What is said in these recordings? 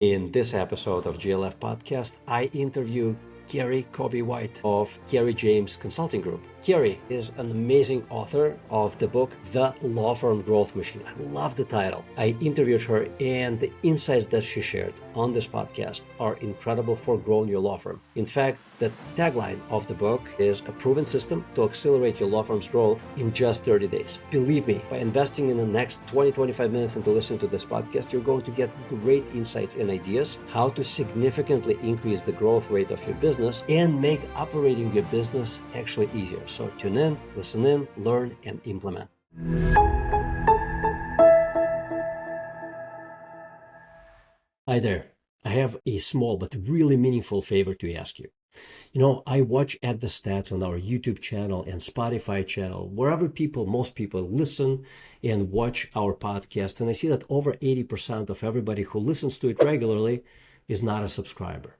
In this episode of GLF Podcast, I interview Kerri Coby White of KerriJames Consulting Group. Kerri is an amazing author of the book, The Law Firm Growth Machine. I love the title. I interviewed her, and the insights that she shared on this podcast are incredible for growing your law firm. In fact, the tagline of the book is a proven system to accelerate your law firm's growth in just 30 days. Believe me, by investing in the next 20-25 minutes into listening to this podcast, you're going to get great insights and ideas how to significantly increase the growth rate of your business and make operating your business actually easier. So tune in, listen in, learn, and implement. Hi there. I have a small but really meaningful favor to ask you. I watch at the stats on our YouTube channel and Spotify channel, wherever most people listen and watch our podcast, and I see that over 80% of everybody who listens to it regularly is not a subscriber.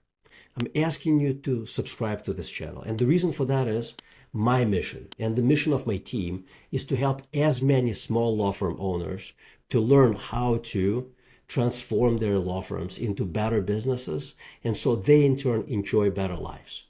I'm asking you to subscribe to this channel, and the reason for that is my mission and the mission of my team is to help as many small law firm owners to learn how to transform their law firms into better businesses, and so they in turn enjoy better lives.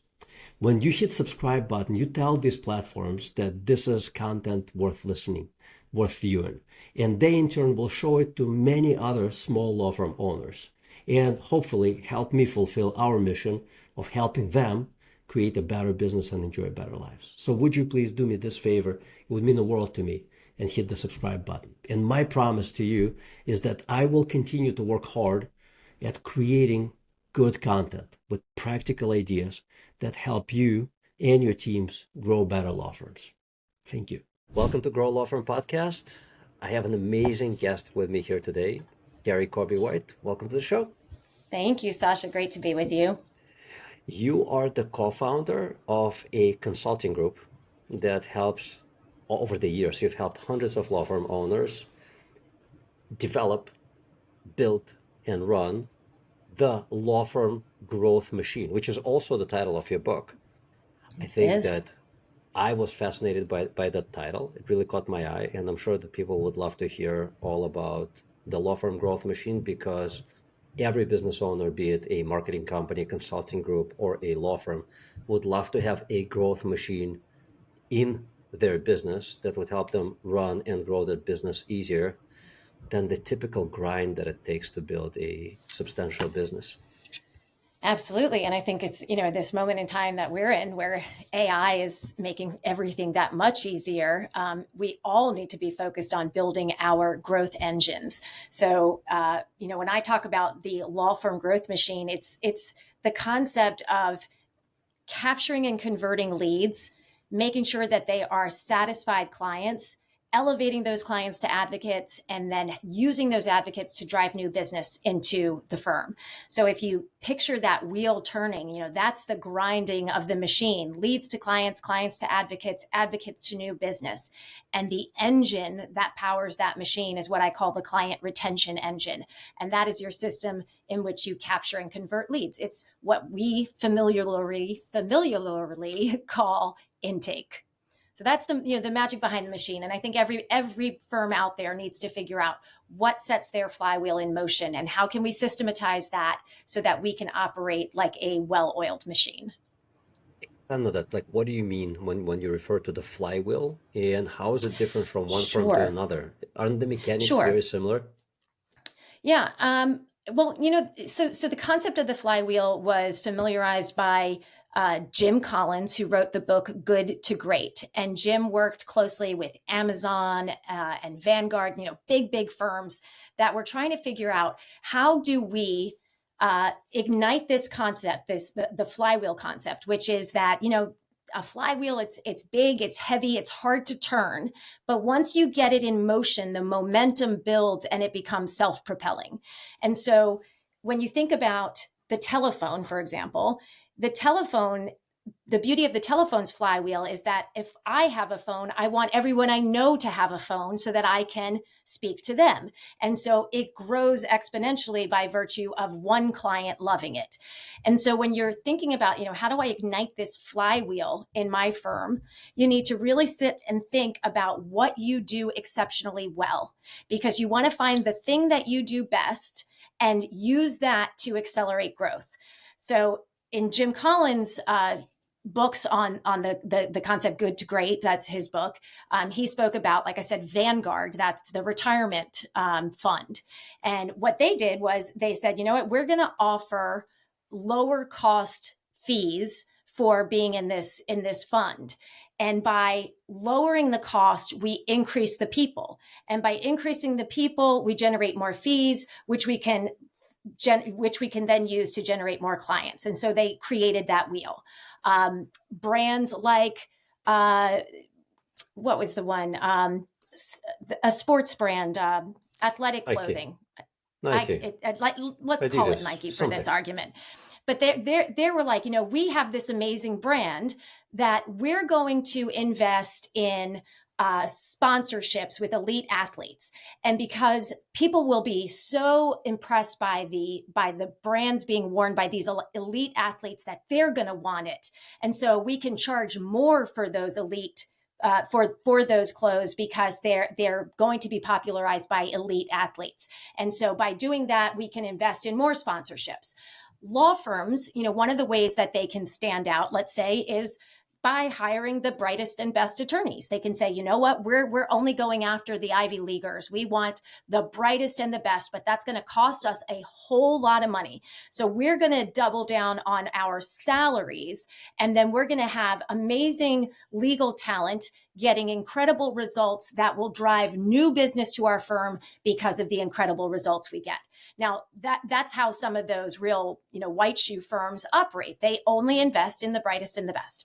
When you hit subscribe button, you tell these platforms that this is content worth listening, worth viewing, and they in turn will show it to many other small law firm owners and hopefully help me fulfill our mission of helping them create a better business and enjoy better lives. So would you please do me this favor? It would mean the world to me, and hit the subscribe button. And my promise to you is that I will continue to work hard at creating good content with practical ideas that help you and your teams grow better law firms. Thank you. Welcome to Grow Law Firm Podcast. I have an amazing guest with me here today, Kerri Coby White. Welcome to the show. Thank you, Sasha. Great to be with you. You are the co-founder of a consulting group that helps. Over the years, you've helped hundreds of law firm owners develop, build, and run the law firm growth machine, which is also the title of your book. I think that I was fascinated by that title. It really caught my eye, and I'm sure that people would love to hear all about the law firm growth machine, because every business owner, be it a marketing company, consulting group, or a law firm, would love to have a growth machine in their business that would help them run and grow that business easier than the typical grind that it takes to build a substantial business. Absolutely. And I think it's, this moment in time that we're in where AI is making everything that much easier. We all need to be focused on building our growth engines. So, when I talk about the law firm growth machine, it's the concept of capturing and converting leads, making sure that they are satisfied clients, elevating those clients to advocates, and then using those advocates to drive new business into the firm. So if you picture that wheel turning, that's the grinding of the machine, leads to clients, clients to advocates, advocates to new business. And the engine that powers that machine is what I call the client retention engine. And that is your system in which you capture and convert leads. It's what we familiarly call intake. So that's the magic behind the machine. And I think every firm out there needs to figure out what sets their flywheel in motion and how can we systematize that so that we can operate like a well-oiled machine. I know that. Like, what do you mean when you refer to the flywheel, and how is it different from one firm to another? Aren't the mechanics very similar? Yeah. Well, so the concept of the flywheel was familiarized by Jim Collins, who wrote the book Good to Great. And Jim worked closely with Amazon and Vanguard, big firms that were trying to figure out how do we ignite this concept, the flywheel concept, which is that, a flywheel, it's big, it's heavy, it's hard to turn. But once you get it in motion, the momentum builds and it becomes self-propelling. And so when you think about the telephone, for example, the beauty of the telephone's flywheel is that if I have a phone, I want everyone I know to have a phone so that I can speak to them. And so it grows exponentially by virtue of one client loving it. And so when you're thinking about, how do I ignite this flywheel in my firm, you need to really sit and think about what you do exceptionally well, because you want to find the thing that you do best and use that to accelerate growth. So in Jim Collins' books on the concept good to great, that's his book, he spoke about, like I said, Vanguard, that's the retirement fund. And what they did was they said, you know what, we're going to offer lower cost fees for being in this fund. And by lowering the cost, we increase the people. And by increasing the people, we generate more fees, which we can then use to generate more clients. And so they created that wheel. Brands like, what was the one? A sports brand, athletic clothing. Nike. Let's Adidas, call it Nike for this argument. But they were like, we have this amazing brand that we're going to invest in sponsorships with elite athletes. And because people will be so impressed by the brands being worn by these elite athletes that they're going to want it. And so we can charge more for those elite for those clothes because they're going to be popularized by elite athletes. And so by doing that, we can invest in more sponsorships. Law firms, one of the ways that they can stand out, let's say, is by hiring the brightest and best attorneys. They can say, you know what, we're only going after the Ivy Leaguers. We want the brightest and the best, but that's going to cost us a whole lot of money. So we're going to double down on our salaries, and then we're going to have amazing legal talent getting incredible results that will drive new business to our firm because of the incredible results we get. Now, that's how some of those real, white shoe firms operate. They only invest in the brightest and the best.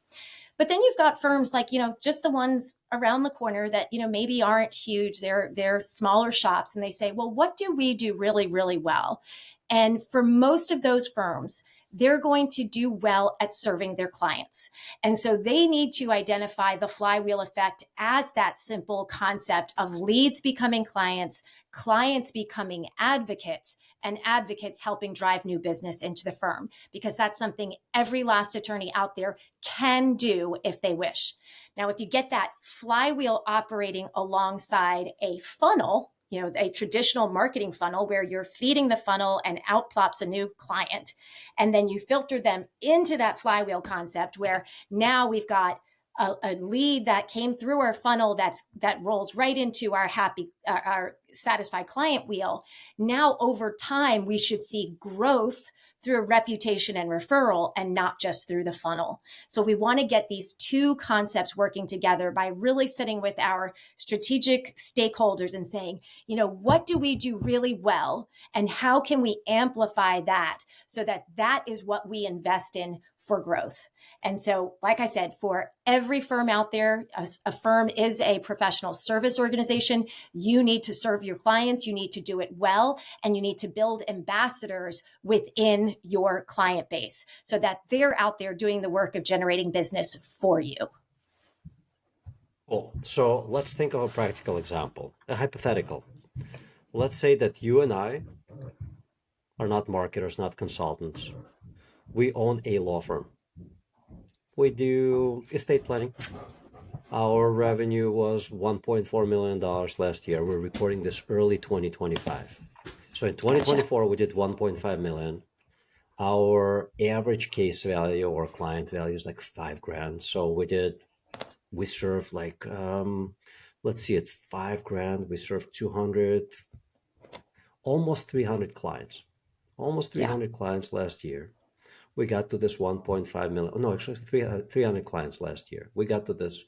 But then you've got firms like, just the ones around the corner that, maybe aren't huge. They're smaller shops, and they say, well, what do we do really, really well? And for most of those firms, they're going to do well at serving their clients. And so they need to identify the flywheel effect as that simple concept of leads becoming clients, clients becoming advocates, and advocates helping drive new business into the firm, because that's something every last attorney out there can do if they wish. Now, if you get that flywheel operating alongside a funnel, a traditional marketing funnel where you're feeding the funnel and out plops a new client, and then you filter them into that flywheel concept where now we've got a lead that came through our funnel that rolls right into our satisfied client wheel. Now, over time, we should see growth through reputation and referral, and not just through the funnel. So we want to get these two concepts working together by really sitting with our strategic stakeholders and saying, what do we do really well, and how can we amplify that so that is what we invest in for growth. And so, like I said, for every firm out there, a firm is a professional service organization. You need to serve your clients, you need to do it well, and you need to build ambassadors within your client base so that they're out there doing the work of generating business for you. Cool. So let's think of a practical example, a hypothetical. Let's say that you and I are not marketers, not consultants. We own a law firm. We do estate planning. Our revenue was $1.4 million last year. We're recording this early 2025. So in 2024, we did 1.5 million. Our average case value or client value is like $5,000. So we served like, let's see, at $5,000, we served 200, almost 300 clients. Almost 300 clients last year. We got to this 1.5 million. No, actually 300 clients last year. We got to this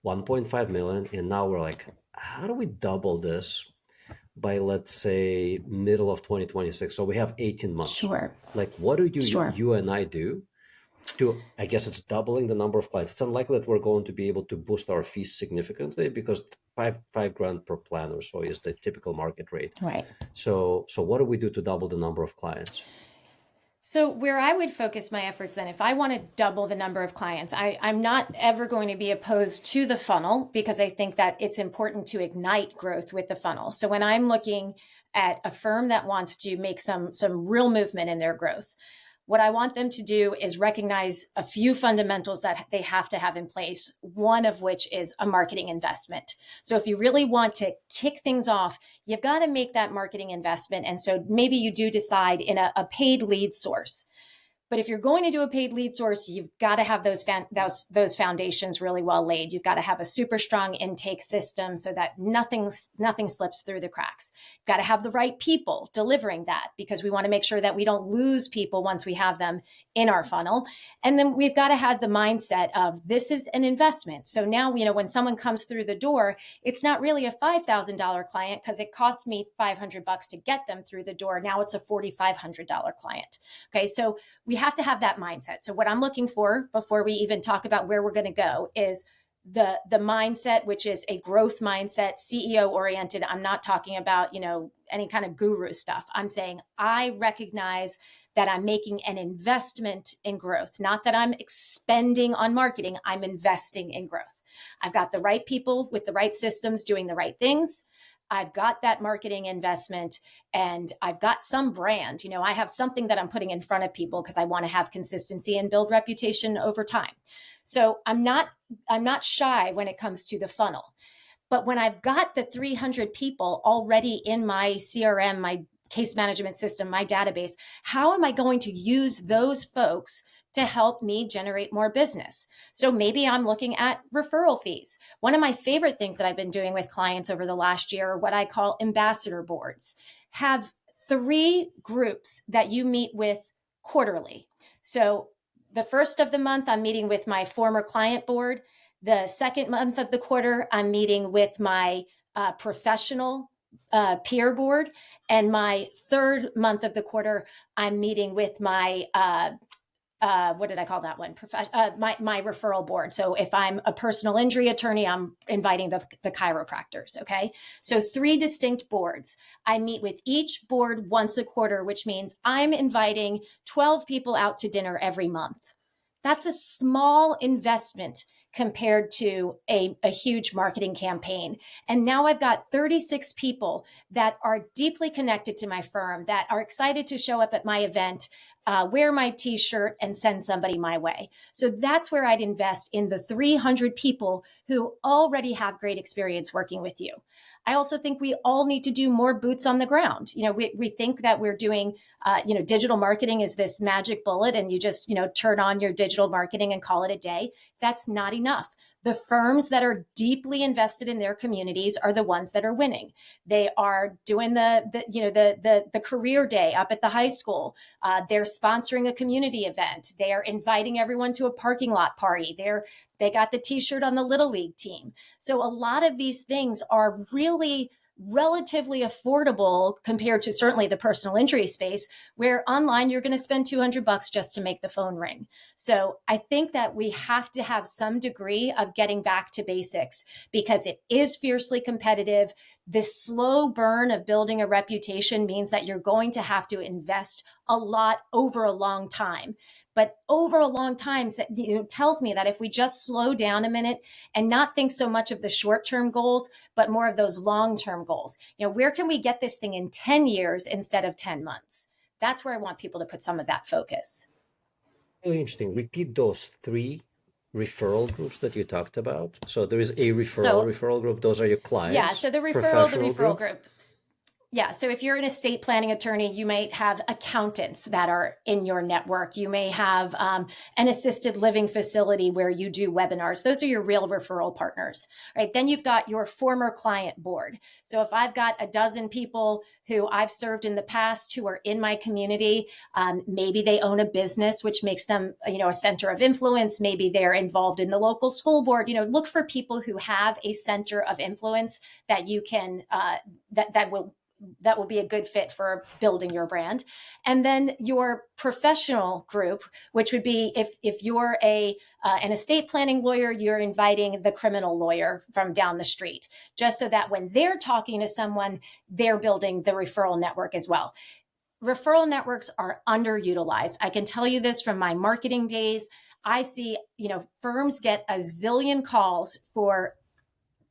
1.5 million. And now we're like, how do we double this by, let's say, middle of 2026? So we have 18 months. Sure. Like, what do you and I do to, I guess it's doubling the number of clients. It's unlikely that we're going to be able to boost our fees significantly because $5,000 per plan or so is the typical market rate. Right. So what do we do to double the number of clients? So where I would focus my efforts then, if I want to double the number of clients, I'm not ever going to be opposed to the funnel because I think that it's important to ignite growth with the funnel. So when I'm looking at a firm that wants to make some real movement in their growth, What I want them to do is recognize a few fundamentals that they have to have in place, one of which is a marketing investment. So if you really want to kick things off, you've got to make that marketing investment. And so maybe you do decide in a paid lead source. But if you're going to do a paid lead source, you've got to have those foundations really well laid. You've got to have a super strong intake system so that nothing slips through the cracks. You've got to have the right people delivering that, because we want to make sure that we don't lose people once we have them in our funnel. And then we've got to have the mindset of this is an investment. So now, when someone comes through the door, it's not really a $5,000 client because it cost me $500 to get them through the door. Now it's a $4,500 client. Okay, so we have to have that mindset. So what I'm looking for before we even talk about where we're going to go is the mindset, which is a growth mindset, CEO oriented. I'm not talking about, any kind of guru stuff. I'm saying I recognize that I'm making an investment in growth, not that I'm expending on marketing. I'm investing in growth. I've got the right people with the right systems doing the right things. I've got that marketing investment, and I've got some brand. I have something that I'm putting in front of people because I want to have consistency and build reputation over time. So I'm not shy when it comes to the funnel. But when I've got the 300 people already in my CRM, my case management system, my database, how am I going to use those folks to help me generate more business? So maybe I'm looking at referral fees. One of my favorite things that I've been doing with clients over the last year are what I call ambassador boards. Have 3 groups that you meet with quarterly. So the first of the month, I'm meeting with my former client board. The second month of the quarter, I'm meeting with my professional peer board. And my third month of the quarter, I'm meeting with my what did I call that one? My referral board. So if I'm a personal injury attorney, I'm inviting the chiropractors. Okay. So 3 distinct boards. I meet with each board once a quarter, which means I'm inviting 12 people out to dinner every month. That's a small investment compared to a huge marketing campaign. And now I've got 36 people that are deeply connected to my firm, that are excited to show up at my event, wear my t-shirt, and send somebody my way. So that's where I'd invest, in the 300 people who already have great experience working with you. I also think we all need to do more boots on the ground. We think that we're doing, digital marketing is this magic bullet and you just, turn on your digital marketing and call it a day. That's not enough. The firms that are deeply invested in their communities are the ones that are winning. They are doing the career day up at the high school. They're sponsoring a community event. They are inviting everyone to a parking lot party. They got the t-shirt on the Little League team. So a lot of these things are really relatively affordable compared to certainly the personal injury space, where online you're going to spend $200 just to make the phone ring. So I think that we have to have some degree of getting back to basics, because it is fiercely competitive. This slow burn of building a reputation means that you're going to have to invest a lot over a long time. But over a long time, tells me that if we just slow down a minute and not think so much of the short-term goals, but more of those long-term goals, where can we get this thing in 10 years instead of 10 months? That's where I want people to put some of that focus. Really interesting. Repeat those 3 referral groups that you talked about. So there is a referral group. Those are your clients. Yeah. So the referral group. Yeah. So if you're an estate planning attorney, you might have accountants that are in your network. You may have an assisted living facility where you do webinars. Those are your real referral partners, right? Then you've got your former client board. So if I've got a dozen people who I've served in the past who are in my community, maybe they own a business, which makes them, a center of influence. Maybe they're involved in the local school board. Look for people who have a center of influence that you can, that will be a good fit for building your brand. And then your professional group, which would be if you're an estate planning lawyer, you're inviting the criminal lawyer from down the street, just so that when they're talking to someone, they're building the referral network as well. Referral networks are underutilized. I can tell you this from my marketing days. I see, firms get a zillion calls for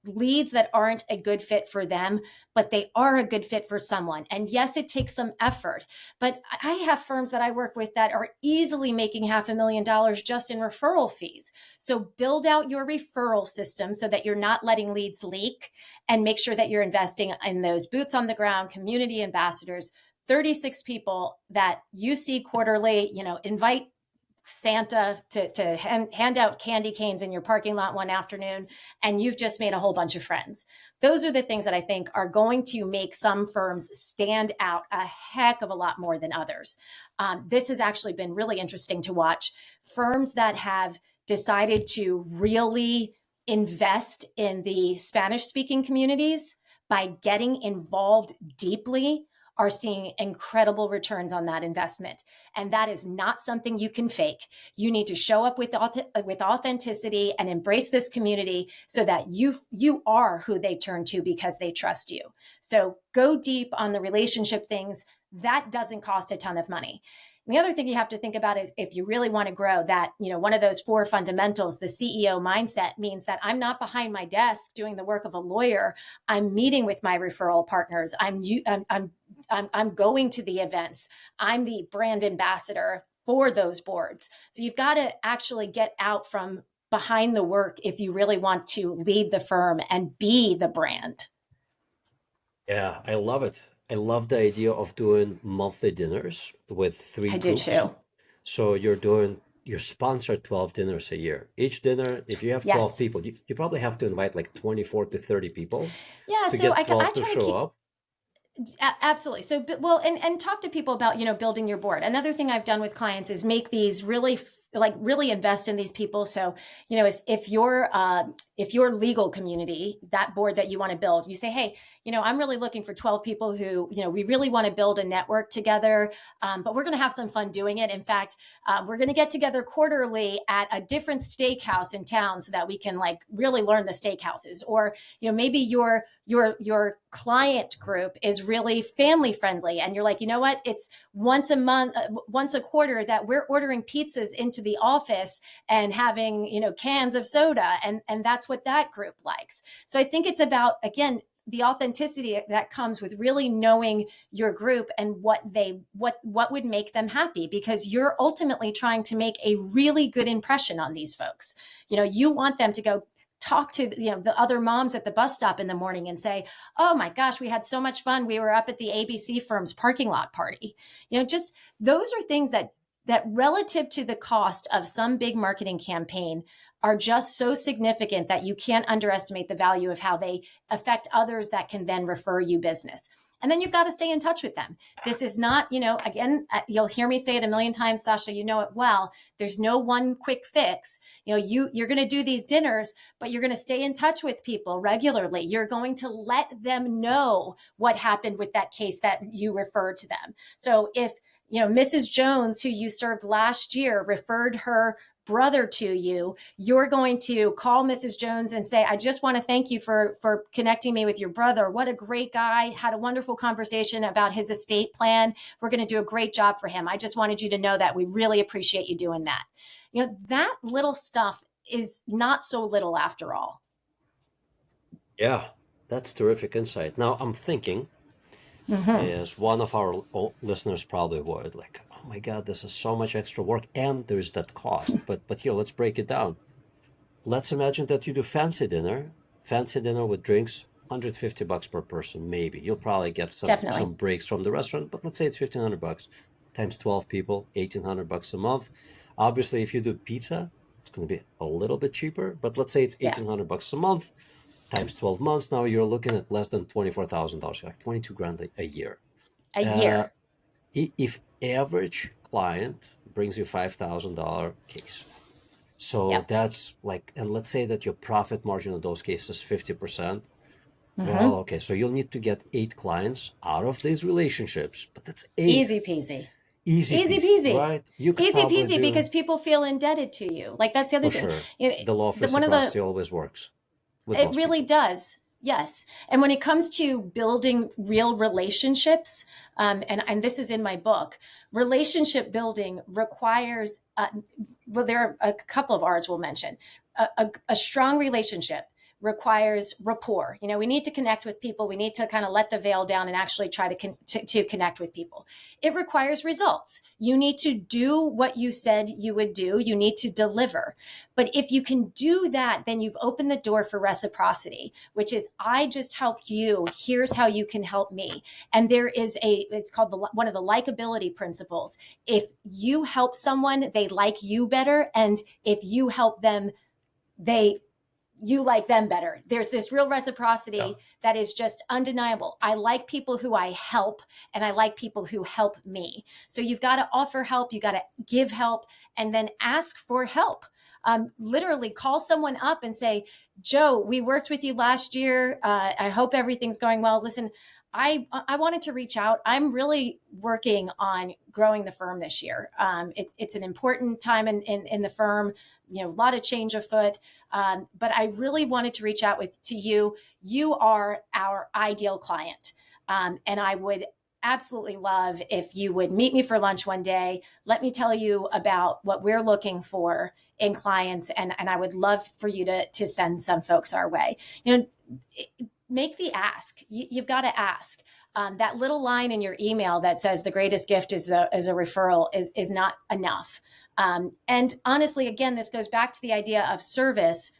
leads that aren't a good fit for them, but they are a good fit for someone. And yes, it takes some effort, but I have firms that I work with that are easily making $500,000 just in referral fees. So build out your referral system so that you're not letting leads leak, and make sure that you're investing in those boots on the ground community ambassadors, 36 people that you see quarterly, invite Santa to hand out candy canes in your parking lot one afternoon, and you've just made a whole bunch of friends. Those are the things that I think are going to make some firms stand out a heck of a lot more than others. This has actually been really interesting to watch. Firms that have decided to really invest in the Spanish-speaking communities by getting involved deeply are seeing incredible returns on that investment. And that is not something you can fake. You need to show up with authenticity and embrace this community so that you are who they turn to because they trust you. So go deep on the relationship things. That doesn't cost a ton of money. And the other thing you have to think about is if you really want to grow that, one of those 4 fundamentals, the CEO mindset, means that I'm not behind my desk doing the work of a lawyer. I'm meeting with my referral partners. I'm going to the events. I'm the brand ambassador for those boards. So you've got to actually get out from behind the work if you really want to lead the firm and be the brand. Yeah, I love it. I love the idea of doing monthly dinners with 3 I do groups. too. So you're sponsored 12 dinners a year. Each dinner, if you have 12 Yes. people, you probably have to invite like 24 to 30 people Yeah. to So get I 12 to try to show keep. up. Absolutely. So, well, and talk to people about, building your board. Another thing I've done with clients is make these really invest in these people. So, if your legal community, that board that you want to build, you say, hey, I'm really looking for 12 people who, we really want to build a network together, but we're going to have some fun doing it. In fact, we're going to get together quarterly at a different steakhouse in town so that we can really learn the steakhouses. Or, maybe your client group is really family friendly, and you're like, you know what? It's once a month, once a quarter that we're ordering pizzas into the office and having, cans of soda, and that's what that group likes. So I think it's about, again, the authenticity that comes with really knowing your group and what would make them happy, because you're ultimately trying to make a really good impression on these folks. You want them to go talk to the other moms at the bus stop in the morning and say, oh my gosh, we had so much fun, we were up at the ABC firm's parking lot party. Just those are things that relative to the cost of some big marketing campaign are just so significant that you can't underestimate the value of how they affect others that can then refer you business. And then you've got to stay in touch with them. This is not, again, you'll hear me say it a million times, Sasha, you know it well. There's no one quick fix. You're going to do these dinners, but you're going to stay in touch with people regularly. You're going to let them know what happened with that case that you referred to them. So if, Mrs. Jones, who you served last year, referred her brother to you, you're going to call Mrs. Jones and say, I just want to thank you for connecting me with your brother. What a great guy. Had a wonderful conversation about his estate plan. We're going to do a great job for him. I just wanted you to know that we really appreciate you doing that. That little stuff is not so little after all. Yeah, that's terrific insight. Now I'm thinking, as one of our listeners probably would, like, oh my God, this is so much extra work and there's that cost. But here, let's break it down. Let's imagine that you do fancy dinner with drinks, $150 per person, maybe. You'll probably get Definitely. some breaks from the restaurant, but let's say it's $1,500 times 12 people, $1,800 a month. Obviously, if you do pizza, it's going to be a little bit cheaper, but let's say it's $1,800 a month times 12 months. Now you're looking at less than $24,000, like 22 grand a year. A year. If average client brings you $5,000 case, so that's like, and let's say that your profit margin in those cases is 50%. Well, okay, so you'll need to get 8 clients out of these relationships, but that's 8. Easy peasy. Easy peasy, right? You could Easy probably peasy, because people feel indebted to you. Like, that's the other for thing. sure. The law of reciprocity always works with It most really people. does. Yes. And when it comes to building real relationships, and this is in my book, relationship building requires, well, there are a couple of R's we'll mention. A strong relationship requires rapport. We need to connect with people. We need to kind of let the veil down and actually try to connect with people. It requires results. You need to do what you said you would do. You need to deliver. But if you can do that, then you've opened the door for reciprocity, which is, I just helped you. Here's how you can help me. And there is it's called one of the likability principles. If you help someone, they like you better. And if you help them, you like them better. There's this real reciprocity that is just undeniable. I like people who I help, and I like people who help me. So you've got to offer help. You got to give help, and then ask for help. Literally call someone up and say, Joe, we worked with you last year. I hope everything's going well. Listen, I wanted to reach out. I'm really working on growing the firm this year. It's an important time in the firm, a lot of change afoot. But I really wanted to reach out to you. You are our ideal client. And I would absolutely love if you would meet me for lunch one day. Let me tell you about what we're looking for in clients. And I would love for you to send some folks our way. Make the ask. You've got to ask. That little line in your email that says the greatest gift is a referral is not enough. And honestly, again, this goes back to the idea of service.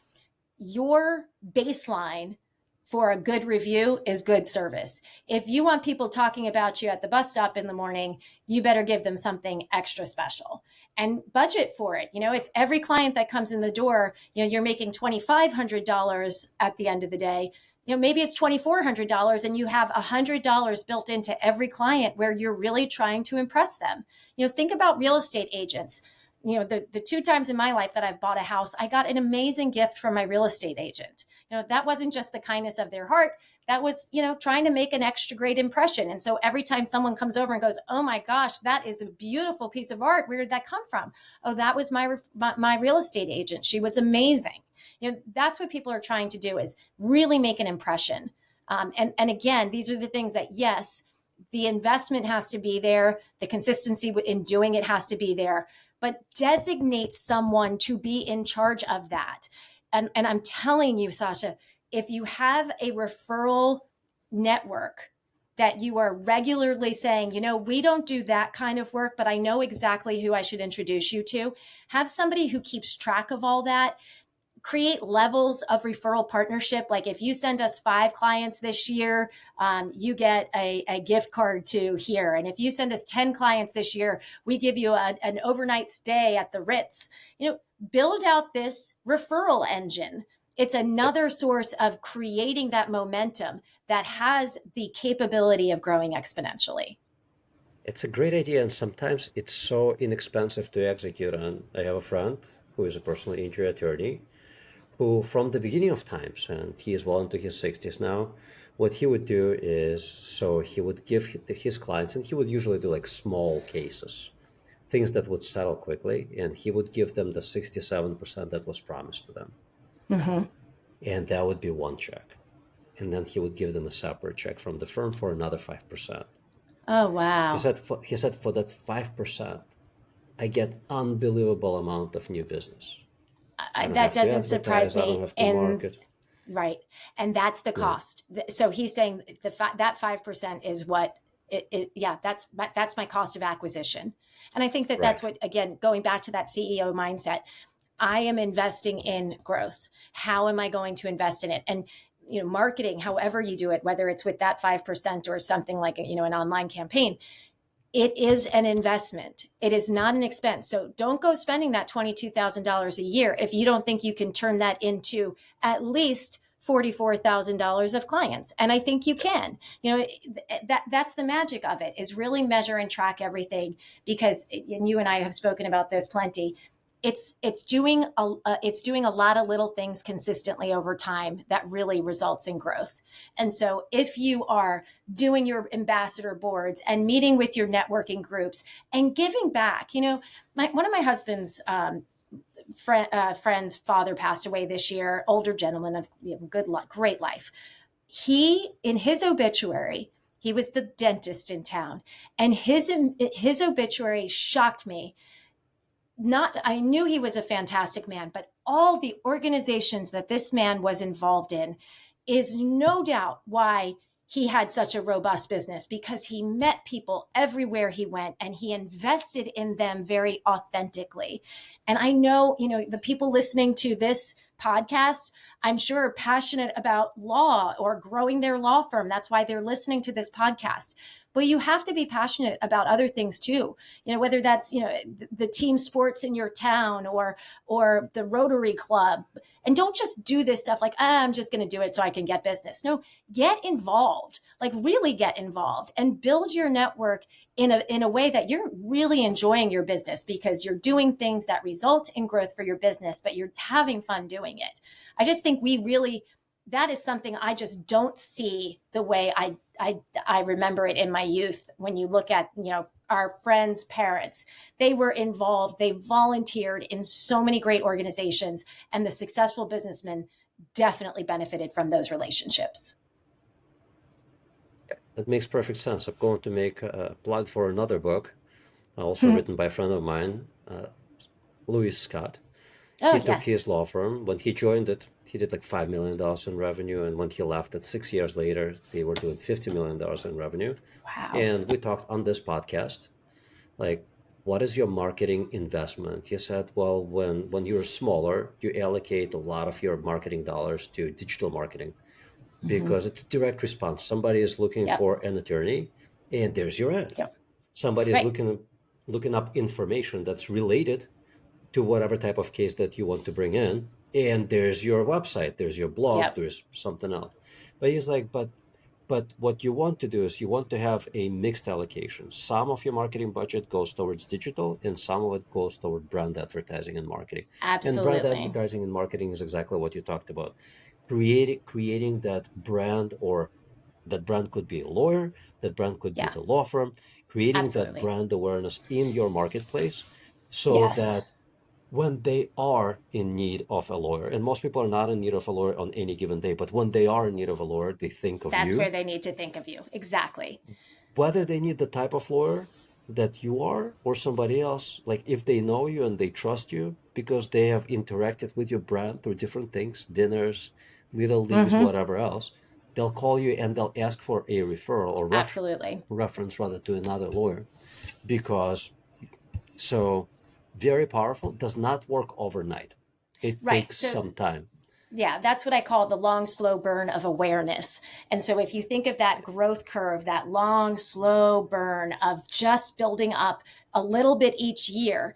Your baseline for a good review is good service. If you want people talking about you at the bus stop in the morning, you better give them something extra special and budget for it. If every client that comes in the door, you're making $2,500 at the end of the day, maybe it's $2,400 and you have $100 built into every client where you're really trying to impress them. Think about real estate agents. The 2 times in my life that I've bought a house, I got an amazing gift from my real estate agent. That wasn't just the kindness of their heart. That was, trying to make an extra great impression. And so every time someone comes over and goes, oh my gosh, that is a beautiful piece of art. Where did that come from? Oh, that was my real estate agent. She was amazing. That's what people are trying to do, is really make an impression. And again, these are the things that, yes, the investment has to be there. The consistency in doing it has to be there, but designate someone to be in charge of that. And I'm telling you, Sasha, if you have a referral network that you are regularly saying, we don't do that kind of work, but I know exactly who I should introduce you to, have somebody who keeps track of all that. Create levels of referral partnership. Like if you send us 5 clients this year, you get a gift card to here. And if you send us 10 clients this year, we give you an overnight stay at the Ritz. Build out this referral engine. It's another source of creating that momentum that has the capability of growing exponentially. It's a great idea, and sometimes it's so inexpensive to execute on. I have a friend who is a personal injury attorney who, from the beginning of times, and he is well into his 60s now, what he would do is, so he would give his clients, and he would usually do like small cases, things that would settle quickly, and he would give them the 67% that was promised to them. Mm-hmm. And that would be one check. And then he would give them a separate check from the firm for another 5%. Oh, wow. He said for that 5%, I get unbelievable amount of new business. That doesn't surprise me. Right. And that's the cost. Yeah. So he's saying that 5% is what that's my cost of acquisition. And I think that's what, again, going back to that CEO mindset, I am investing in growth. How am I going to invest in it? And, marketing, however you do it, whether it's with that 5% or something like, an online campaign, it is an investment. It is not an expense. So don't go spending that $22,000 a year if you don't think you can turn that into at least $44,000 of clients. And I think you can. That's the magic of it, is really measure and track everything, because, and you and I have spoken about this plenty, it's doing a lot of little things consistently over time that really results in growth. And so if you are doing your ambassador boards and meeting with your networking groups and giving back, one of my husband's friend's father passed away this year, older gentleman of great life. In his obituary, he was the dentist in town, and his obituary shocked me. I knew he was a fantastic man, but all the organizations that this man was involved in is no doubt why he had such a robust business, because he met people everywhere he went and he invested in them very authentically. And I know, the people listening to this podcast, I'm sure, are passionate about law or growing their law firm. That's why they're listening to this podcast. But you have to be passionate about other things too. Whether that's, the team sports in your town or the Rotary Club. And don't just do this stuff like, I'm just going to do it so I can get business. No, get involved, like really get involved and build your network in a way that you're really enjoying your business, because you're doing things that result in growth for your business, but you're having fun doing it. I just think that is something I just don't see the way I remember it in my youth. When you look at, our friends' parents, they were involved, they volunteered in so many great organizations, and the successful businessmen definitely benefited from those relationships. That makes perfect sense. I'm going to make a plug for another book, also written by a friend of mine, Louis Scott. Oh, He took yes. his law firm. When he joined it, he did like $5 million in revenue. And when he left it 6 years later, they were doing $50 million in revenue. Wow. And we talked on this podcast, like, what is your marketing investment? He said, well, when you're smaller, you allocate a lot of your marketing dollars to digital marketing because it's direct response. Somebody is looking Yep. for an attorney, and there's your ad. Yep. Somebody is Right. looking up information that's related to whatever type of case that you want to bring in, and there's your website, there's your blog, Yep. there's something else. But he's like, but what you want to do is you want to have a mixed allocation. Some of your marketing budget goes towards digital, and some of it goes toward brand advertising and marketing. And brand Absolutely. advertising and marketing is exactly what you talked about. Creating that brand, or that brand could be a lawyer, that brand could be Yeah. the law firm, creating that Absolutely. brand awareness in your marketplace so Yes. that when they are in need of a lawyer, and most people are not in need of a lawyer on any given day, but when they are in need of a lawyer, they think of That's you. where they need to think of you. Exactly. Whether they need the type of lawyer that you are or somebody else, like if they know you and they trust you because they have interacted with your brand through different things, dinners, little leagues, whatever else, they'll call you and they'll ask for a referral or Absolutely. reference rather to another lawyer. Because so very powerful, does not work overnight. It Right. takes So some time. yeah, that's what I call the long, slow burn of awareness. And so if you think of that growth curve, that long, slow burn of just building up a little bit each year,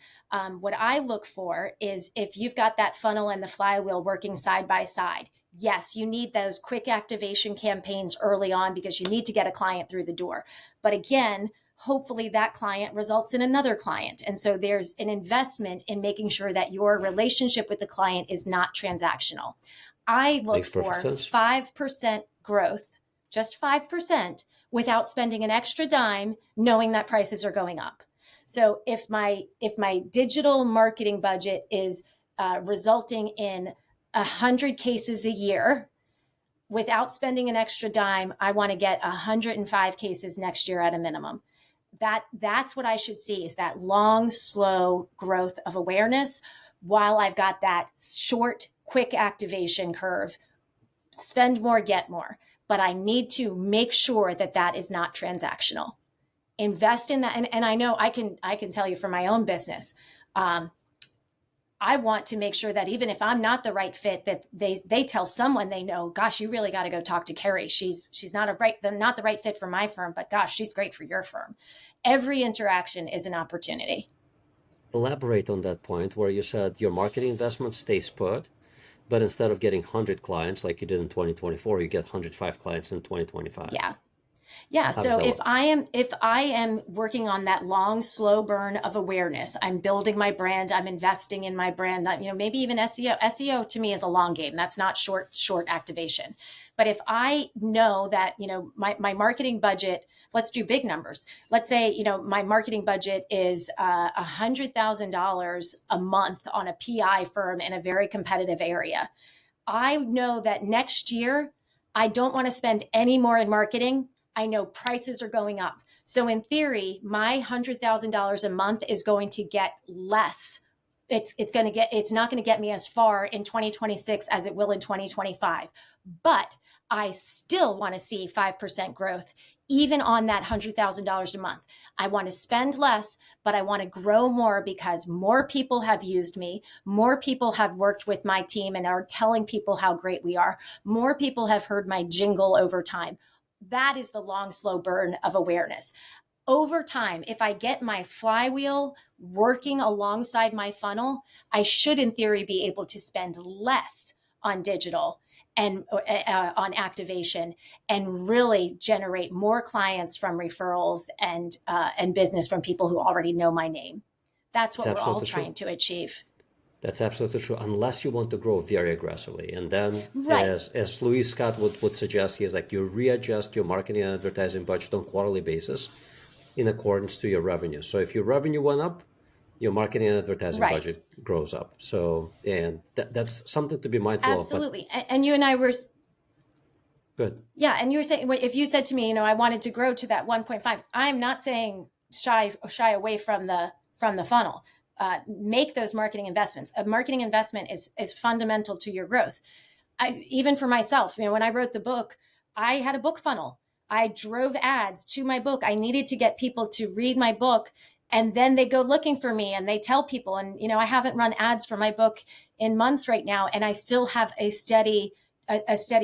what I look for is if you've got that funnel and the flywheel working side by side. Yes, you need those quick activation campaigns early on because you need to get a client through the door. But again, hopefully that client results in another client. And so there's an investment in making sure that your relationship with the client is not transactional. I look Makes perfect for sense. 5% growth, just 5%, without spending an extra dime, knowing that prices are going up. So if my digital marketing budget is resulting in 100 cases a year, without spending an extra dime, I want to get 105 cases next year at a minimum. That's what I should see, is that long, slow growth of awareness while I've got that short, quick activation curve. Spend more, get more. But I need to make sure that that is not transactional. Invest in that. And I know I can tell you from my own business, I want to make sure that even if I'm not the right fit, that they tell someone they know, gosh, you really got to go talk to Kerri. She's not the right fit for my firm, but gosh, she's great for your firm. Every interaction is an opportunity. Elaborate on that point where you said your marketing investment stays put, but instead of getting 100 clients like you did in 2024, you get 105 clients in 2025. Yeah. How does So that if work? I am working on that long, slow burn of awareness, I'm building my brand, I'm investing in my brand, maybe even SEO. SEO to me is a long game. That's not short activation. But if I know that, my marketing budget, let's do big numbers. Let's say, my marketing budget is $100,000 a month on a PI firm in a very competitive area. I know that next year, I don't want to spend any more in marketing. I know prices are going up. So in theory, my $100,000 a month is going to get less it's not going to get me as far in 2026 as it will in 2025. But I still want to see 5% growth, even on that $100,000 a month. I want to spend less, but I want to grow more because more people have used me. More people have worked with my team and are telling people how great we are. More people have heard my jingle over time. That is the long, slow burn of awareness. Over time, if I get my flywheel working alongside my funnel, I should, in theory, be able to spend less on digital and on activation, and really generate more clients from referrals and business from people who already know my name. That's It's what we're all absolutely true. trying to achieve. That's absolutely true, unless you want to grow very aggressively. And then, Right. as Louis Scott would suggest, he is like, you readjust your marketing and advertising budget on quarterly basis in accordance to your revenue. So if your revenue went up, your marketing and advertising Right. budget grows up. So, and that's something to be mindful of. But Absolutely. And you and I were, good. yeah. And you were saying, if you said to me, I wanted to grow to that 1.5, I'm not saying shy away from the funnel. Make those marketing investments. A marketing investment is fundamental to your growth. Even for myself, when I wrote the book, I had a book funnel. I drove ads to my book. I needed to get people to read my book, and then they go looking for me and they tell people. And I haven't run ads for my book in months right now, and I still have a steady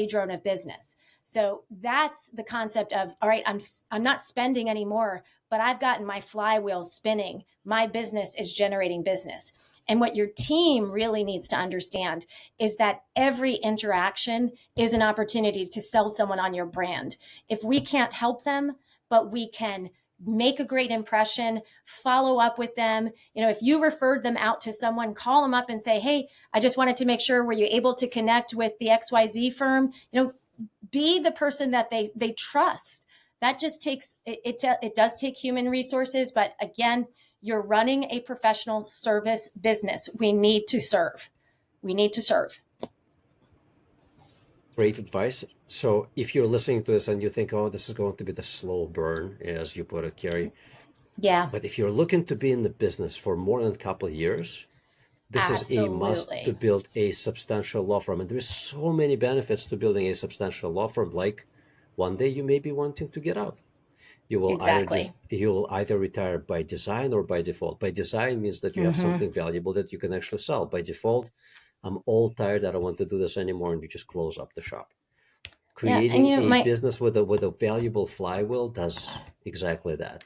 drone of business. So that's the concept of, all right, I'm not spending anymore, but I've gotten my flywheel spinning. My business is generating business. And what your team really needs to understand is that every interaction is an opportunity to sell someone on your brand. If we can't help them, but we can make a great impression, follow up with them. If you referred them out to someone, call them up and say, hey, I just wanted to make sure, were you able to connect with the XYZ firm? Be the person that they trust. That just takes, it does take human resources, but again, you're running a professional service business. We need to serve. Great advice. So if you're listening to this and you think, oh, this is going to be the slow burn, as you put it, Kerri, Yeah, but if you're looking to be in the business for more than a couple of years, this is a must to absolutely. build a substantial law firm. And there's so many benefits to building a substantial law firm. Like one day you may be wanting to get out. Exactly. You will either retire by design or by default. By design means that you have Mm-hmm. something valuable that you can actually sell. By default, I'm all tired. I don't want to do this anymore, and you just close up the shop. Yeah, and Creating a my business with a valuable flywheel does exactly that.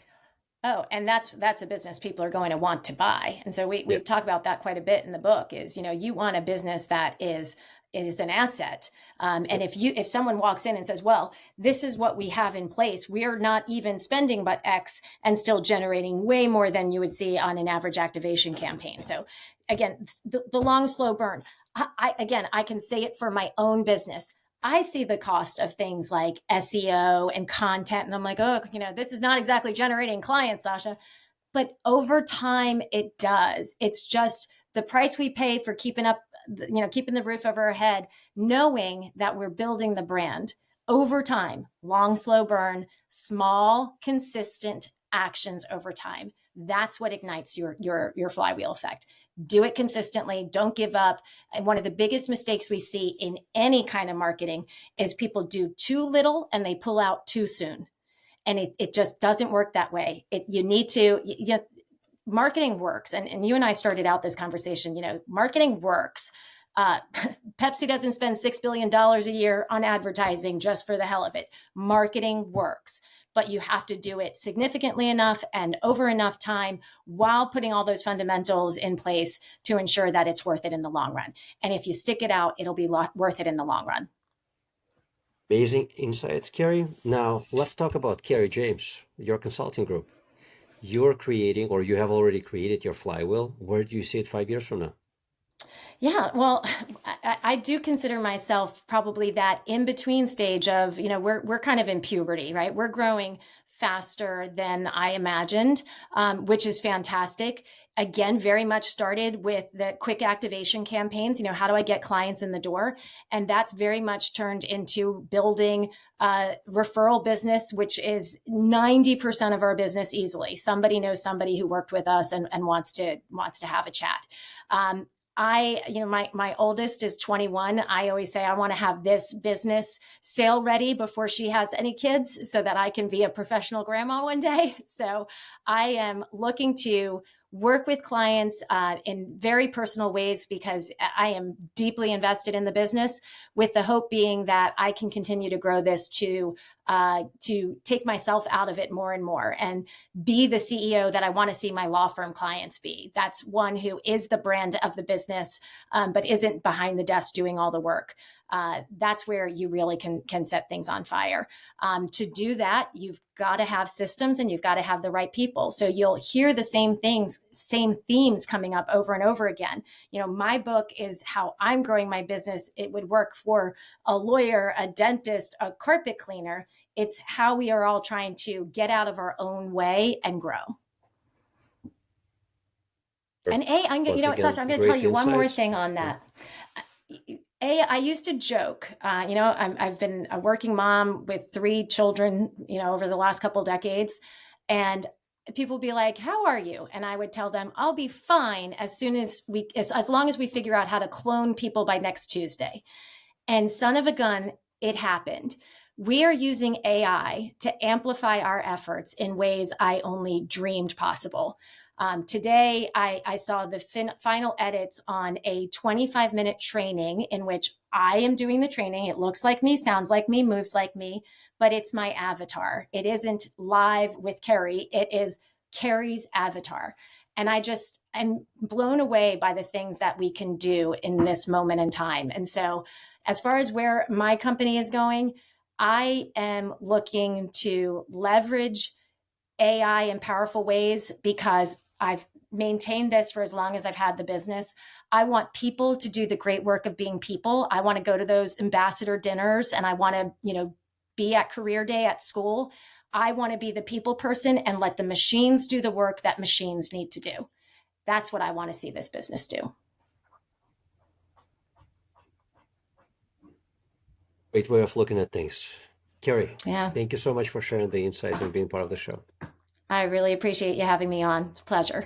Oh, and that's a business people are going to want to buy. And so we Yeah. talk about that quite a bit in the book. Is you want a business that is an asset. And Yep. if someone walks in and says, well, this is what we have in place, we're not even spending but X and still generating way more than you would see on an average activation campaign. So again, the long, slow burn. I can say it for my own business. I see the cost of things like SEO and content, and I'm like, oh, this is not exactly generating clients, Sasha. But over time, it does. It's just the price we pay for keeping the roof over our head, knowing that we're building the brand over time. Long, slow burn, small, consistent actions over time. That's what ignites your flywheel effect. Do it consistently. Don't give up. And one of the biggest mistakes we see in any kind of marketing is people do too little and they pull out too soon. And it just doesn't work that way. You need to, marketing works. And you and I started out this conversation, marketing works. Pepsi doesn't spend $6 billion a year on advertising just for the hell of it. Marketing works, but you have to do it significantly enough and over enough time while putting all those fundamentals in place to ensure that it's worth it in the long run. And if you stick it out, it'll be worth it in the long run. Amazing insights, Kerri. Now let's talk about KerriJames, your consulting group. You're creating, or you have already created your flywheel. Where do you see it 5 years from now? Yeah, well, I do consider myself probably that in between stage of, we're kind of in puberty, right? We're growing faster than I imagined, which is fantastic. Again, very much started with the quick activation campaigns. How do I get clients in the door? And that's very much turned into building a referral business, which is 90% of our business easily. Somebody knows somebody who worked with us and wants to have a chat. My oldest is 21. I always say I want to have this business sale ready before she has any kids so that I can be a professional grandma one day. So I am looking to work with clients in very personal ways because I am deeply invested in the business, with the hope being that I can continue to grow this to take myself out of it more and more and be the CEO that I want to see my law firm clients be. That's one who is the brand of the business, but isn't behind the desk doing all the work. That's where you really can set things on fire. To do that, you've got to have systems and you've got to have the right people. So you'll hear the same things, same themes coming up over and over again. My book is how I'm growing my business. It would work for a lawyer, a dentist, a carpet cleaner. It's how we are all trying to get out of our own way and grow. And Sasha, I'm going to tell you one more thing on that. I used to joke, I've been a working mom with 3 children, over the last couple of decades. And people be like, how are you? And I would tell them, I'll be fine as long as we figure out how to clone people by next Tuesday. And son of a gun, it happened. We are using AI to amplify our efforts in ways I only dreamed possible. Today, I saw the final edits on a 25-minute training in which I am doing the training. It looks like me, sounds like me, moves like me, but it's my avatar. It isn't live with Kerri. It is Kerri's avatar. And I'm blown away by the things that we can do in this moment in time. And so as far as where my company is going, I am looking to leverage AI in powerful ways because I've maintained this for as long as I've had the business. I want people to do the great work of being people. I want to go to those ambassador dinners and I want to, be at career day at school. I want to be the people person and let the machines do the work that machines need to do. That's what I want to see this business do. Great way of looking at things. Kerri, yeah. Thank you so much for sharing the insights and being part of the show. I really appreciate you having me on. It's a pleasure.